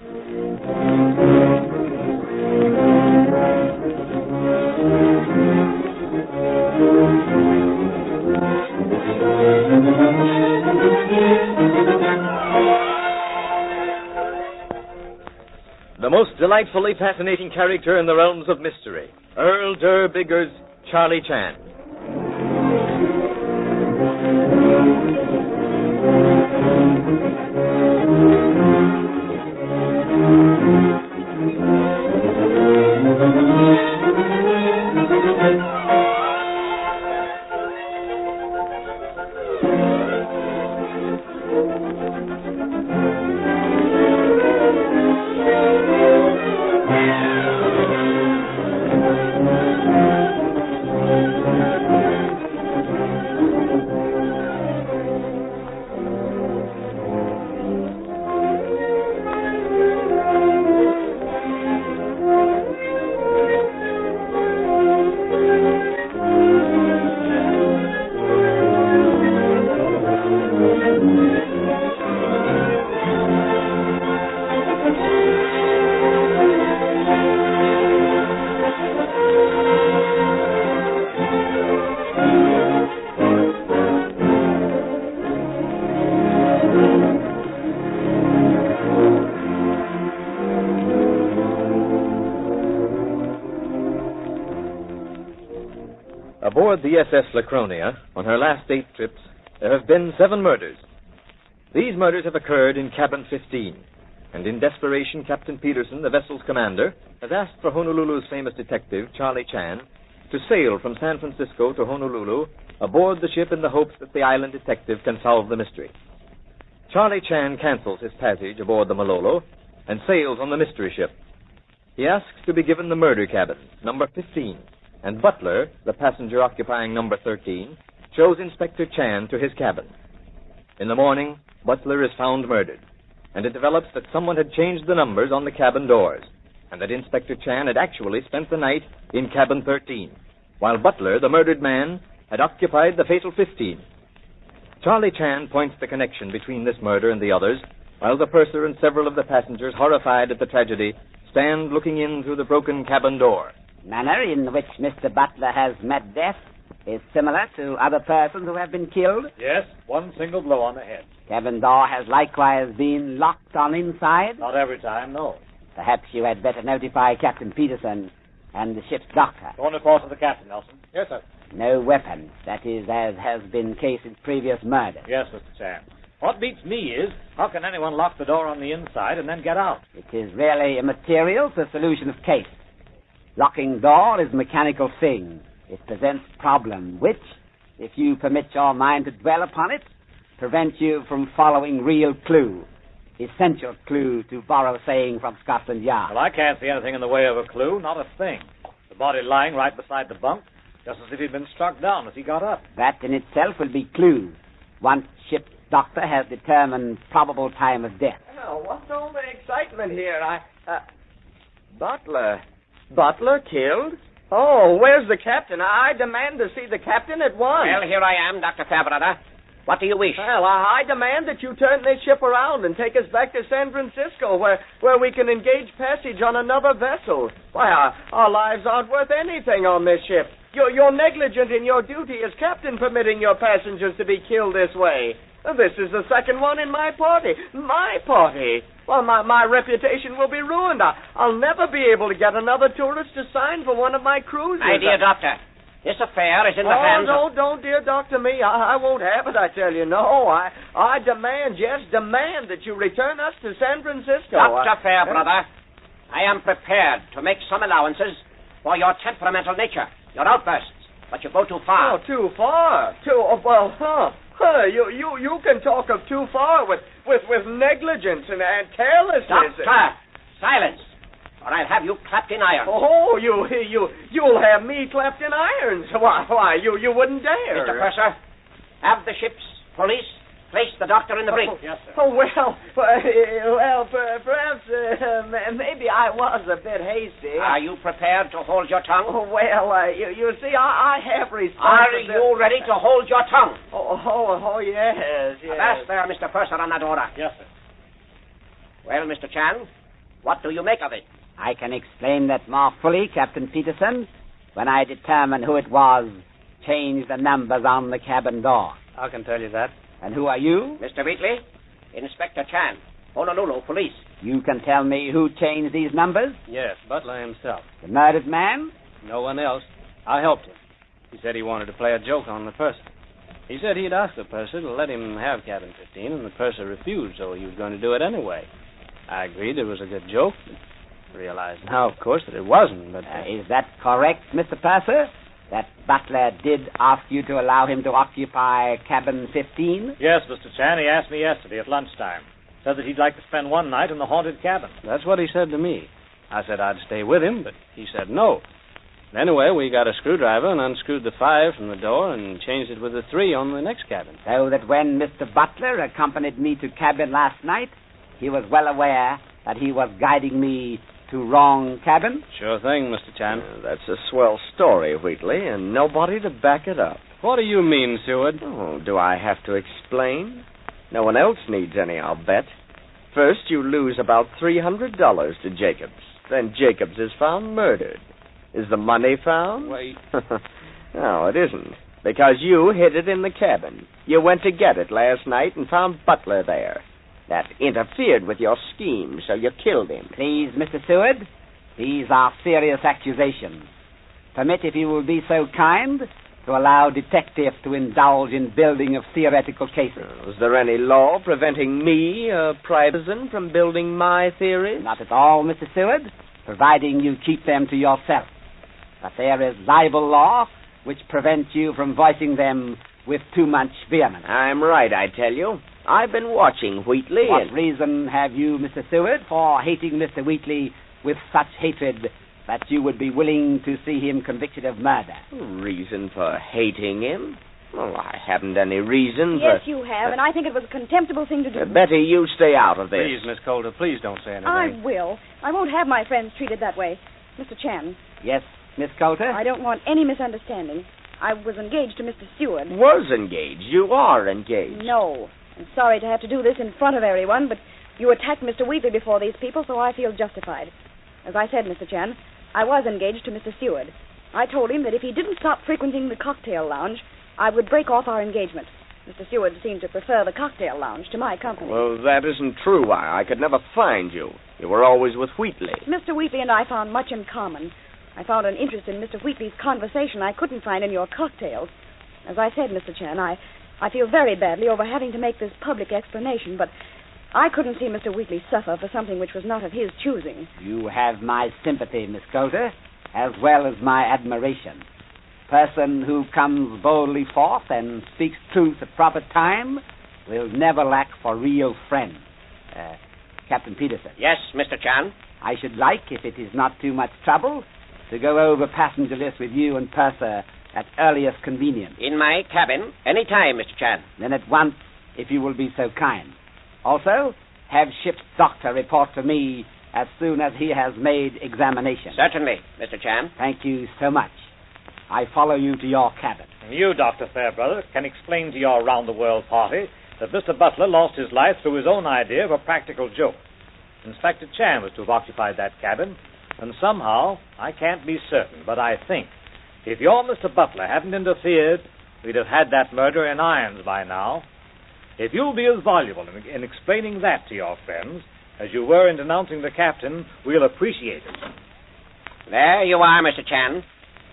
The most delightfully fascinating character in the realms of mystery, Earl Derr Biggers, Charlie Chan. Aboard the SS Laconia, on her last 8 trips, there have been 7 murders. These murders have occurred in cabin 15, and in desperation, Captain Peterson, the vessel's commander, has asked for Honolulu's famous detective, Charlie Chan, to sail from San Francisco to Honolulu aboard the ship in the hopes that the island detective can solve the mystery. Charlie Chan cancels his passage aboard the Malolo and sails on the mystery ship. He asks to be given the murder cabin, number 15, and Butler, the passenger occupying number 13, shows Inspector Chan to his cabin. In the morning, Butler is found murdered, and it develops that someone had changed the numbers on the cabin doors, and that Inspector Chan had actually spent the night in cabin 13, while Butler, the murdered man, had occupied the fatal 15. Charlie Chan points the connection between this murder and the others, while the purser and several of the passengers, horrified at the tragedy, stand looking in through the broken cabin door. Manner in which Mr. Butler has met death is similar to other persons who have been killed. Yes, one single blow on the head. Cabin door has likewise been locked on inside. Not every time, no. Perhaps you had better notify Captain Peterson and the ship's doctor. Go on report to the captain, Nelson. Yes, sir. No weapons, that is, as has been the case in previous murders. Yes, Mr. Chan. What beats me is, how can anyone lock the door on the inside and then get out? It is really immaterial to solution of case. Locking door is a mechanical thing. It presents problem which, if you permit your mind to dwell upon it, prevent you from following real clue. Essential clue, to borrow a saying from Scotland Yard. Well, I can't see anything in the way of a clue, not a thing. The body lying right beside the bunk, just as if he'd been struck down as he got up. That in itself will be clue. Once ship's doctor has determined probable time of death. Oh, what's all the excitement here? Butler killed? Oh, where's the captain? I demand to see the captain at once. Well, here I am, Dr. Fairbrother. What do you wish? Well, I demand that you turn this ship around and take us back to San Francisco, where we can engage passage on another vessel. Why, our lives aren't worth anything on this ship. You're negligent in your duty as captain, permitting your passengers to be killed this way. This is the second one in my party. My party. Well, my reputation will be ruined. I'll never be able to get another tourist to sign for one of my cruises. My dear doctor, this affair is in the hands of... don't dear doctor me. I won't have it, I tell you. No, I demand that you return us to San Francisco. Dr. Fairbrother, I am prepared to make some allowances for your temperamental nature, your outbursts, but you go too far. Oh, too far? You can talk of too far with negligence and carelessness. Doctor, silence, or I'll have you clapped in irons. Oh, you'll have me clapped in irons. Why, you wouldn't dare. Mr. Purser, have the ship's police place the doctor in the brig. Yes, sir. Perhaps maybe I was a bit hasty. Are you prepared to hold your tongue? You see, I have responsibility. Are you ready to hold your tongue? Yes. Avast there, Mr. Purser, on that order. Yes, sir. Well, Mr. Chan, What do you make of it? I can explain that more fully, Captain Peterson, when I determine who it was changed the numbers on the cabin door. I can tell you that. And who are you? Mr. Wheatley, Inspector Chan, Honolulu Police. You can tell me who changed these numbers? Yes, Butler himself. The murdered man? No one else. I helped him. He said he wanted to play a joke on the purser. He said he'd asked the purser to let him have cabin 15, and the purser refused, so he was going to do it anyway. I agreed it was a good joke, but realized now, of course, that it wasn't, but... Is that correct, Mr. Purser? That Butler did ask you to allow him to occupy cabin 15? Yes, Mr. Chan. He asked me yesterday at lunchtime. Said that he'd like to spend one night in the haunted cabin. That's what he said to me. I said I'd stay with him, but he said no. Anyway, we got a screwdriver and unscrewed the 5 from the door and changed it with the 3 on the next cabin. So that when Mr. Butler accompanied me to cabin last night, he was well aware that he was guiding me to wrong cabin? Sure thing, Mr. Chan. That's a swell story, Wheatley, and nobody to back it up. What do you mean, Seward? Oh, do I have to explain? No one else needs any, I'll bet. First, you lose about $300 to Jacobs. Then Jacobs is found murdered. Is the money found? Wait. No, it isn't. Because you hid it in the cabin. You went to get it last night and found Butler there. That interfered with your scheme, so you killed him. Please, Mr. Seward, these are serious accusations. Permit, if you will be so kind, to allow detectives to indulge in building of theoretical cases. Is there any law preventing me, a private citizen, from building my theories? Not at all, Mr. Seward, providing you keep them to yourself. But there is libel law which prevents you from voicing them with too much vehemence. I'm right, I tell you. I've been watching Wheatley. What reason have you, Mr. Seward, for hating Mr. Wheatley with such hatred that you would be willing to see him convicted of murder? Reason for hating him? Well, I haven't any reason Yes, for... you have, and I think it was a contemptible thing to do. Betty, you stay out of this. Please, Miss Coulter, please don't say anything. I will. I won't have my friends treated that way. Mr. Chan, Yes, Miss Coulter? I don't want any misunderstanding. I was engaged to Mr. Seward. Was engaged. You are engaged. No. I'm sorry to have to do this in front of everyone, but you attacked Mr. Wheatley before these people, so I feel justified. As I said, Mr. Chan, I was engaged to Mr. Seward. I told him that if he didn't stop frequenting the cocktail lounge, I would break off our engagement. Mr. Seward seemed to prefer the cocktail lounge to my company. Well, that isn't true. I could never find you. You were always with Wheatley. Mr. Wheatley and I found much in common. I found an interest in Mr. Wheatley's conversation I couldn't find in your cocktails. As I said, Mr. Chan, I feel very badly over having to make this public explanation, but I couldn't see Mr. Wheatley suffer for something which was not of his choosing. You have my sympathy, Miss Coulter, as well as my admiration. Person who comes boldly forth and speaks truth at proper time will never lack for real friends. Captain Peterson. Yes, Mr. Chan. I should like, if it is not too much trouble, to go over passenger list with you and Purser at earliest convenience. In my cabin, any time, Mr. Chan. Then at once, if you will be so kind. Also, have ship's doctor report to me as soon as he has made examination. Certainly, Mr. Chan. Thank you so much. I follow you to your cabin. And you, Dr. Fairbrother, can explain to your round-the-world party that Mr. Butler lost his life through his own idea of a practical joke. Inspector Chan was to have occupied that cabin, and somehow, I can't be certain, but I think, if your Mr. Butler hadn't interfered, we'd have had that murder in irons by now. If you'll be as voluble in explaining that to your friends as you were in denouncing the captain, we'll appreciate it. There you are, Mr. Chan.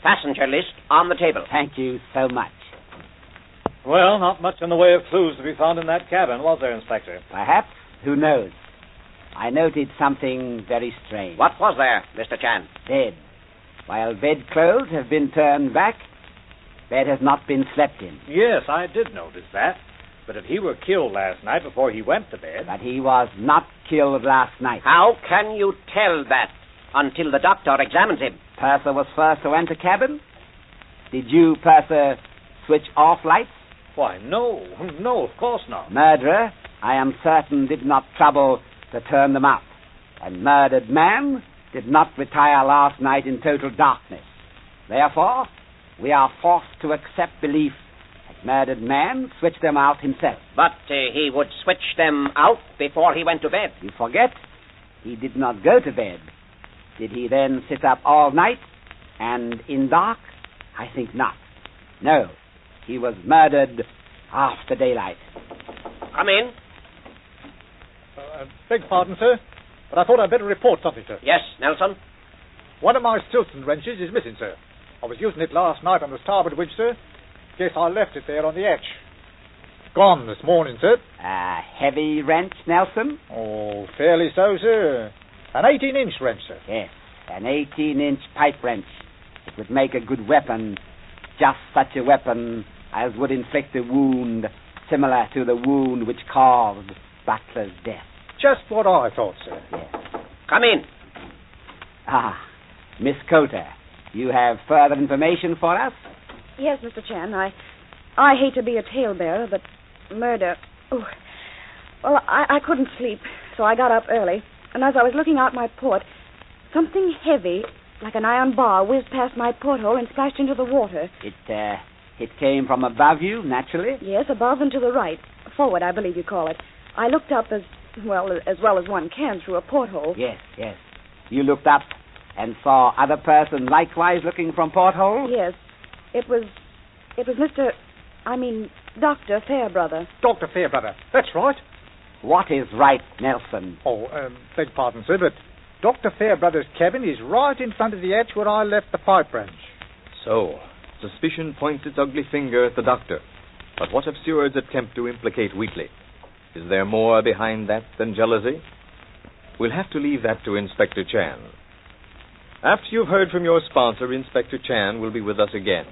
Passenger list on the table. Thank you so much. Well, not much in the way of clues to be found in that cabin, was there, Inspector? Perhaps. Who knows? I noted something very strange. What was there, Mr. Chan? Bed. While bedclothes have been turned back, bed has not been slept in. Yes, I did notice that. But if he were killed last night before he went to bed... But he was not killed last night. How can you tell that until the doctor examines him? Purser was first to enter cabin. Did you, Purser, switch off lights? Why, no, of course not. Murderer, I am certain, did not trouble to turn them up. And murdered man did not retire last night in total darkness. Therefore, we are forced to accept belief that murdered man switched them out himself. But he would switch them out before he went to bed. You forget, He did not go to bed. Did he then sit up all night and in dark? I think not. No, he was murdered after daylight. Come in. Beg pardon, sir, but I thought I'd better report something, sir. Yes, Nelson? One of my Stilton wrenches is missing, sir. I was using it last night on the starboard winch, sir. Guess I left it there on the hatch. Gone this morning, sir. A heavy wrench, Nelson? Oh, fairly so, sir. An 18-inch wrench, sir. Yes, an 18-inch pipe wrench. It would make a good weapon. Just such a weapon as would inflict a wound similar to the wound which caused Butler's death. Just what I thought, sir. Yes. Come in. Ah, Miss Coulter, you have further information for us? Yes, Mr. Chan. I hate to be a talebearer, but murder... Oh, well, I couldn't sleep, so I got up early. And as I was looking out my port, something heavy, like an iron bar, whizzed past my porthole and splashed into the water. It came from above you, naturally? Yes, above and to the right. Forward, I believe you call it. I looked up as well as one can through a porthole. Yes. You looked up and saw other persons likewise looking from portholes? Yes. It was Dr. Fairbrother. Dr. Fairbrother, that's right. What is right, Nelson? Oh, beg pardon, sir, but Dr. Fairbrother's cabin is right in front of the hatch where I left the pipe wrench. So, suspicion points its ugly finger at the doctor. But what of Seward's attempt to implicate Wheatley? Is there more behind that than jealousy? We'll have to leave that to Inspector Chan. After you've heard from your sponsor, Inspector Chan will be with us again.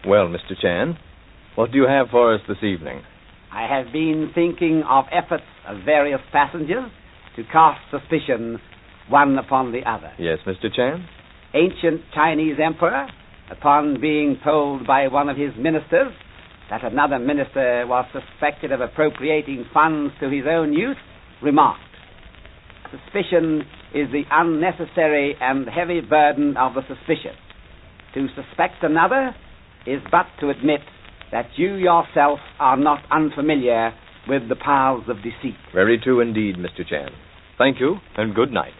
Well, Mr. Chan, what do you have for us this evening? I have been thinking of efforts of various passengers to cast suspicion one upon the other. Yes, Mr. Chan? Ancient Chinese emperor, upon being told by one of his ministers that another minister was suspected of appropriating funds to his own use, remarked, "Suspicion is the unnecessary and heavy burden of the suspicious. To suspect another is but to admit that you yourself are not unfamiliar with the paths of deceit." Very true indeed, Mr. Chan. Thank you, and good night.